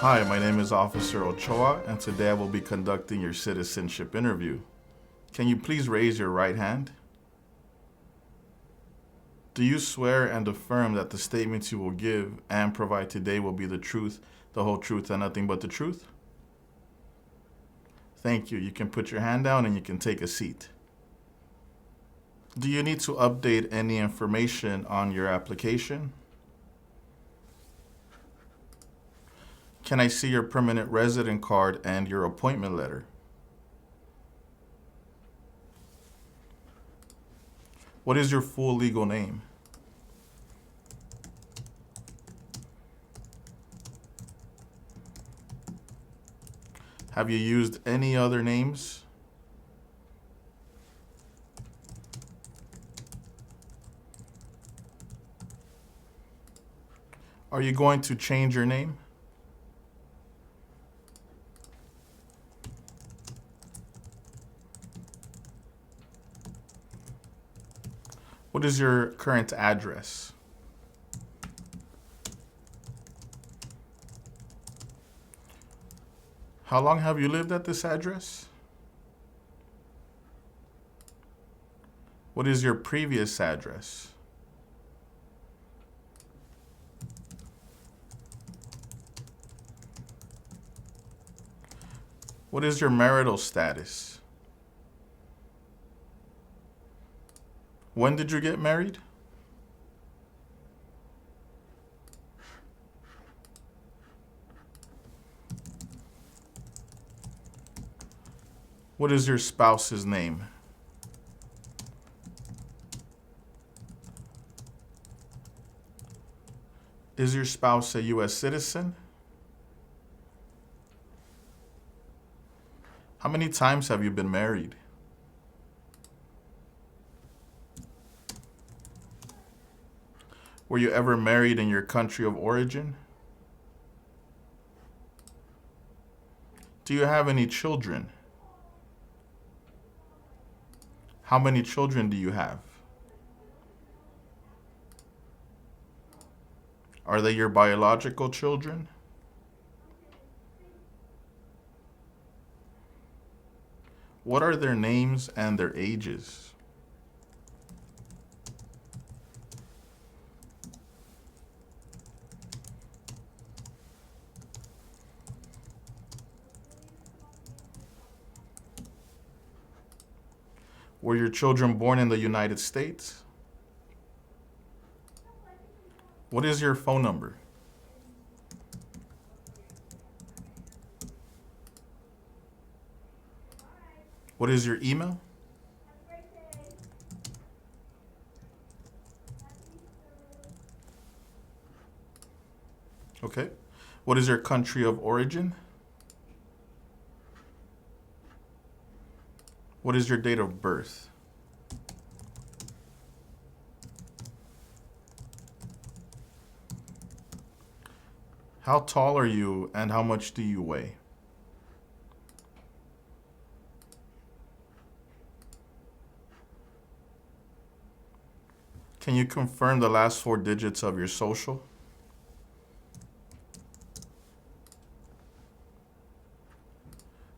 Hi, my name is Officer Ochoa, and today I will be conducting your citizenship interview. Can you please raise your right hand? Do you swear and affirm that the statements you will give and provide today will be the truth, the whole truth, and nothing but the truth? Thank you. You can put your hand down and you can take a seat. Do you need to update any information on your application? Can I see your permanent resident card and your appointment letter? What is your full legal name? Have you used any other names? Are you going to change your name? What is your current address? How long have you lived at this address? What is your previous address? What is your marital status? When did you get married? What is your spouse's name? Is your spouse a U.S. citizen? How many times have you been married? Were you ever married in your country of origin? Do you have any children? How many children do you have? Are they your biological children? What are their names and their ages? Were your children born in the United States? What is your phone number? What is your email? Okay. What is your country of origin? What is your date of birth? How tall are you and how much do you weigh? Can you confirm the last four digits of your social?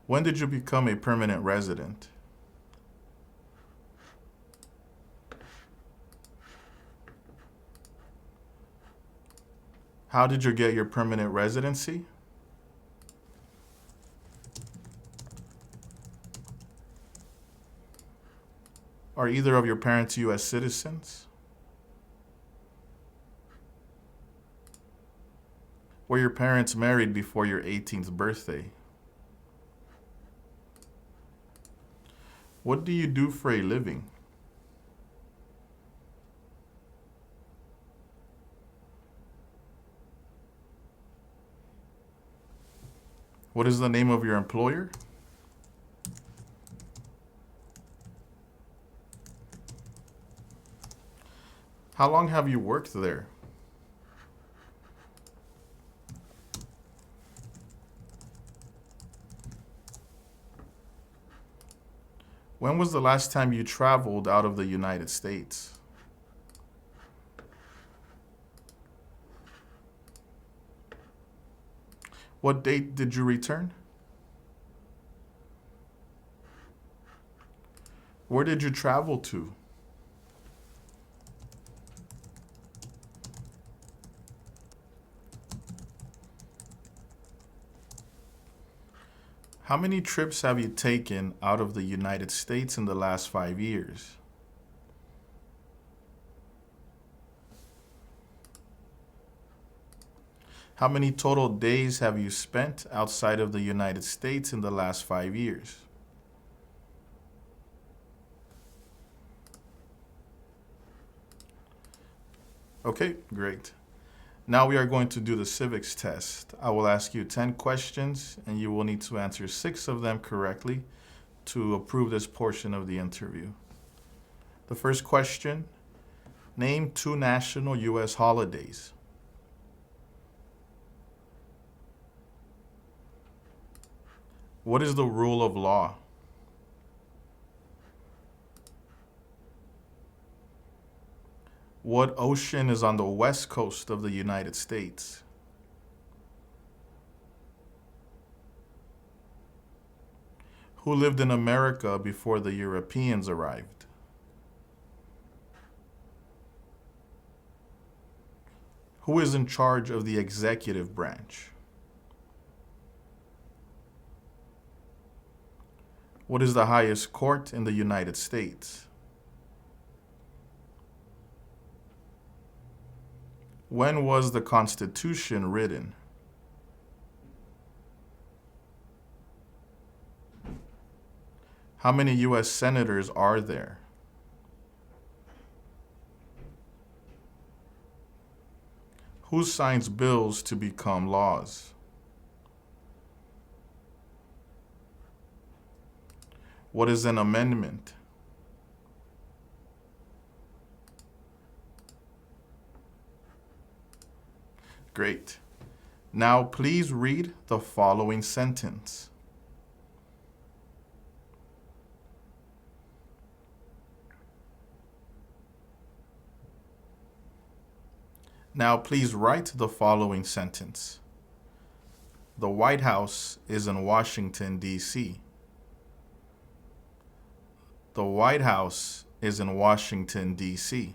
When did you become a permanent resident? How did you get your permanent residency? Are either of your parents U.S. citizens? Were your parents married before your 18th birthday? What do you do for a living? What is the name of your employer? How long have you worked there? When was the last time you traveled out of the United States? What date did you return? Where did you travel to? How many trips have you taken out of the United States in the last 5 years? How many total days have you spent outside of the United States in the last 5 years? Okay, great. Now we are going to do the civics test. I will ask you 10 questions and you will need to answer 6 of them correctly to approve this portion of the interview. The first question, name 2 national U.S. holidays. What is the rule of law? What ocean is on the west coast of the United States? Who lived in America before the Europeans arrived? Who is in charge of the executive branch? What is the highest court in the United States? When was the Constitution written? How many U.S. senators are there? Who signs bills to become laws? What is an amendment? Great. Now please read the following sentence. Now please write the following sentence. The White House is in Washington, D.C. The White House is in Washington, D.C.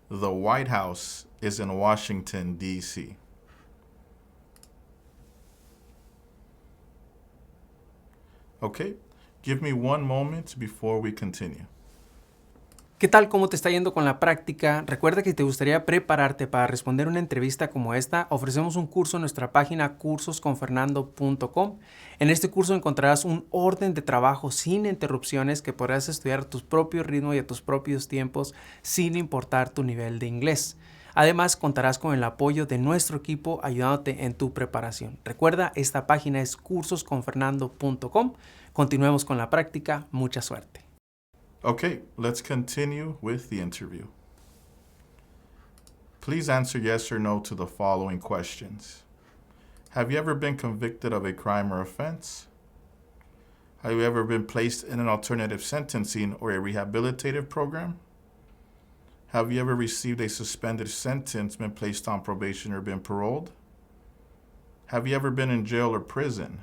The White House is in Washington, D.C. Okay, give me one moment before we continue. ¿Qué tal? ¿Cómo te está yendo con la práctica? Recuerda que si te gustaría prepararte para responder una entrevista como esta, ofrecemos un curso en nuestra página cursosconfernando.com. En este curso encontrarás un orden de trabajo sin interrupciones que podrás estudiar a tu propio ritmo y a tus propios tiempos sin importar tu nivel de inglés. Además, contarás con el apoyo de nuestro equipo ayudándote en tu preparación. Recuerda, esta página es cursosconfernando.com. Continuemos con la práctica. Mucha suerte. Okay, let's continue with the interview. Please answer yes or no to the following questions. Have you ever been convicted of a crime or offense? Have you ever been placed in an alternative sentencing or a rehabilitative program? Have you ever received a suspended sentence, been placed on probation, or been paroled? Have you ever been in jail or prison?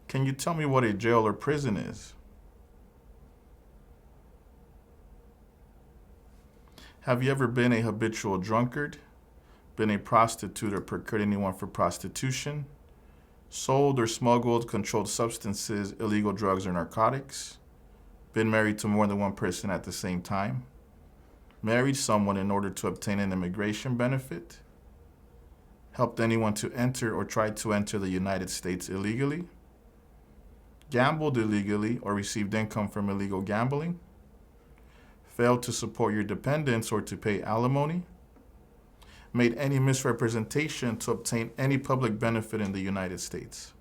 Can you tell me what a jail or prison is? Have you ever been a habitual drunkard, been a prostitute or procured anyone for prostitution, sold or smuggled controlled substances, illegal drugs, or narcotics, been married to more than one person at the same time, married someone in order to obtain an immigration benefit, helped anyone to enter or tried to enter the United States illegally, gambled illegally or received income from illegal gambling, failed to support your dependents or to pay alimony, made any misrepresentation to obtain any public benefit in the United States.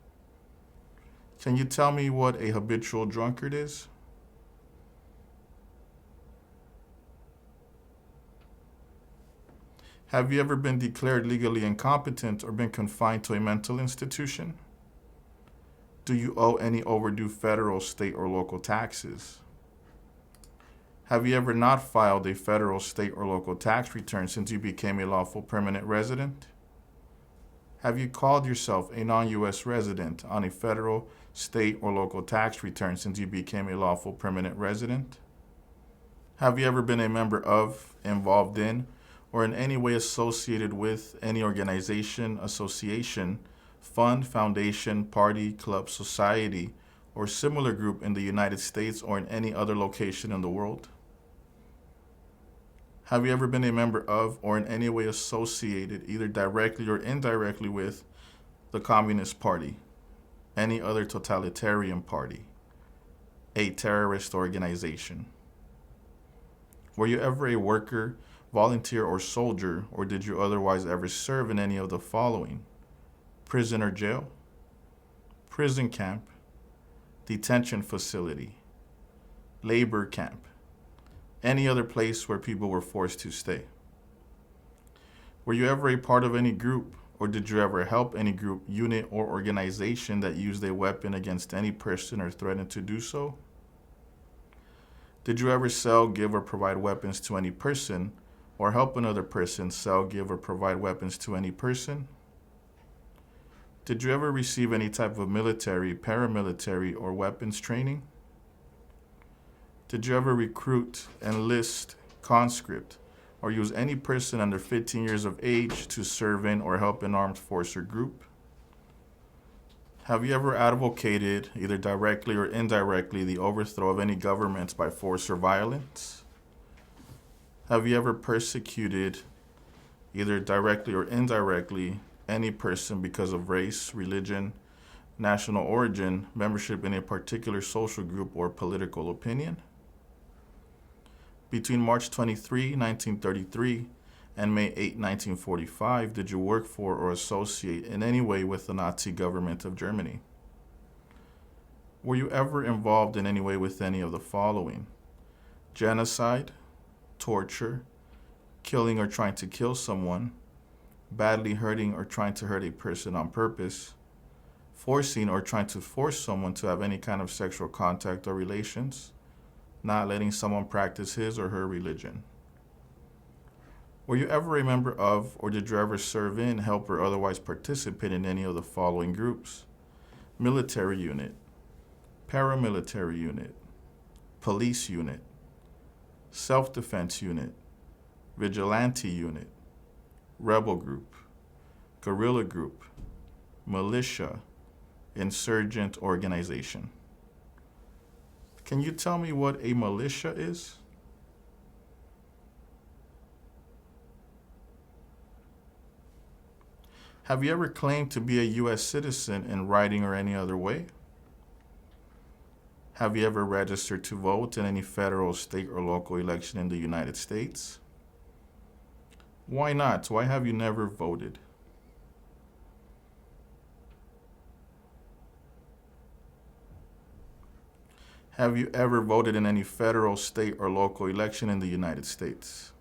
Can you tell me what a habitual drunkard is? Have you ever been declared legally incompetent or been confined to a mental institution? Do you owe any overdue federal, state, or local taxes? Have you ever not filed a federal, state, or local tax return since you became a lawful permanent resident? Have you called yourself a non-U.S. resident on a federal, state, or local tax return since you became a lawful permanent resident? Have you ever been a member of, involved in, or in any way associated with any organization, association, fund, foundation, party, club, society, or similar group in the United States or in any other location in the world? Have you ever been a member of or in any way associated, either directly or indirectly, with the Communist Party, any other totalitarian party, a terrorist organization? Were you ever a worker, volunteer, or soldier, or did you otherwise ever serve in any of the following: prison or jail, prison camp, detention facility, labor camp, any other place where people were forced to stay? Were you ever a part of any group, or did you ever help any group, unit, or organization that used a weapon against any person or threatened to do so? Did you ever sell, give, or provide weapons to any person, or help another person sell, give, or provide weapons to any person? Did you ever receive any type of military, paramilitary, or weapons training? Did you ever recruit, enlist, conscript, or use any person under 15 years of age to serve in or help an armed force or group? Have you ever advocated, either directly or indirectly, the overthrow of any government by force or violence? Have you ever persecuted, either directly or indirectly, any person because of race, religion, national origin, membership in a particular social group, or political opinion? Between March 23, 1933, and May 8, 1945, did you work for or associate in any way with the Nazi government of Germany? Were you ever involved in any way with any of the following: genocide, torture, killing or trying to kill someone, badly hurting or trying to hurt a person on purpose, forcing or trying to force someone to have any kind of sexual contact or relations, not letting someone practice his or her religion? Were you ever a member of, or did you ever serve in, help, or otherwise participate in any of the following groups: military unit, paramilitary unit, police unit, self-defense unit, vigilante unit, rebel group, guerrilla group, militia, insurgent organization? Can you tell me what a militia is? Have you ever claimed to be a U.S. citizen in writing or any other way? Have you ever registered to vote in any federal, state, or local election in the United States? Why not? Why have you never voted? Have you ever voted in any federal, state, or local election in the United States?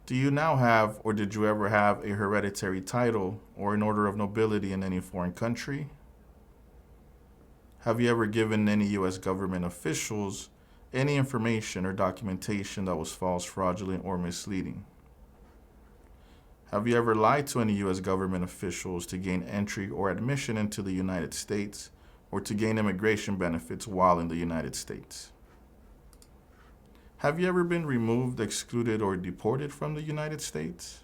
Do you now have, or did you ever have, a hereditary title or an order of nobility in any foreign country? Have you ever given any U.S. government officials any information or documentation that was false, fraudulent, or misleading? Have you ever lied to any U.S. government officials to gain entry or admission into the United States, or to gain immigration benefits while in the United States? Have you ever been removed, excluded, or deported from the United States?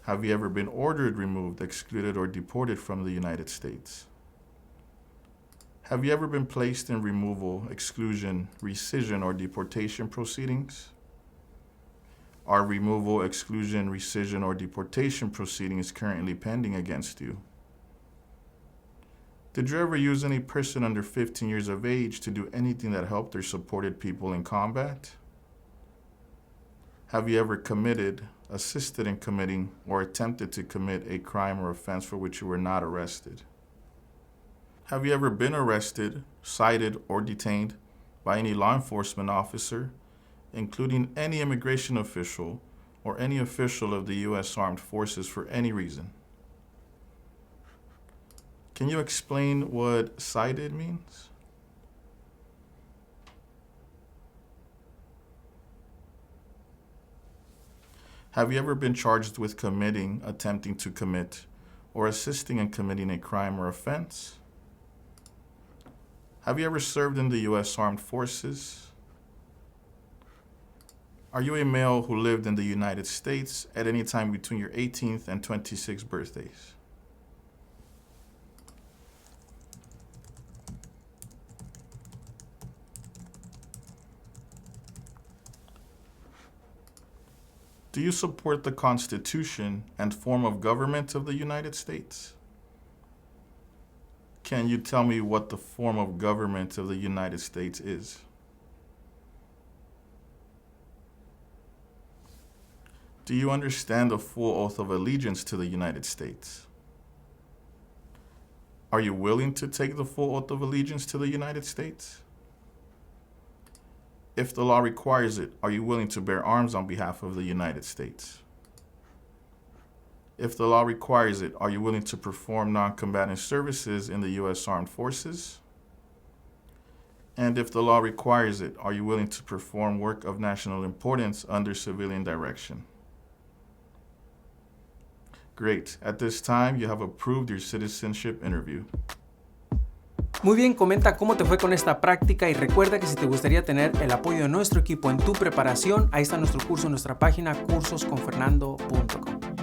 Have you ever been ordered removed, excluded, or deported from the United States? Have you ever been placed in removal, exclusion, rescission, or deportation proceedings? Are removal, exclusion, rescission, or deportation proceedings currently pending against you? Did you ever use any person under 15 years of age to do anything that helped or supported people in combat? Have you ever committed, assisted in committing, or attempted to commit a crime or offense for which you were not arrested? Have you ever been arrested, cited, or detained by any law enforcement officer, including any immigration official or any official of the U.S. Armed Forces, for any reason? Can you explain what cited means? Have you ever been charged with committing, attempting to commit, or assisting in committing a crime or offense? Have you ever served in the U.S. Armed Forces? Are you a male who lived in the United States at any time between your 18th and 26th birthdays? Do you support the Constitution and form of government of the United States? Can you tell me what the form of government of the United States is? Do you understand the full oath of allegiance to the United States? Are you willing to take the full oath of allegiance to the United States? If the law requires it, are you willing to bear arms on behalf of the United States? If the law requires it, are you willing to perform non-combatant services in the U.S. Armed Forces? And if the law requires it, are you willing to perform work of national importance under civilian direction? Great. At this time, you have approved your citizenship interview. Muy bien, comenta cómo te fue con esta práctica y recuerda que si te gustaría tener el apoyo de nuestro equipo en tu preparación, ahí está nuestro curso en nuestra página cursosconfernando.com.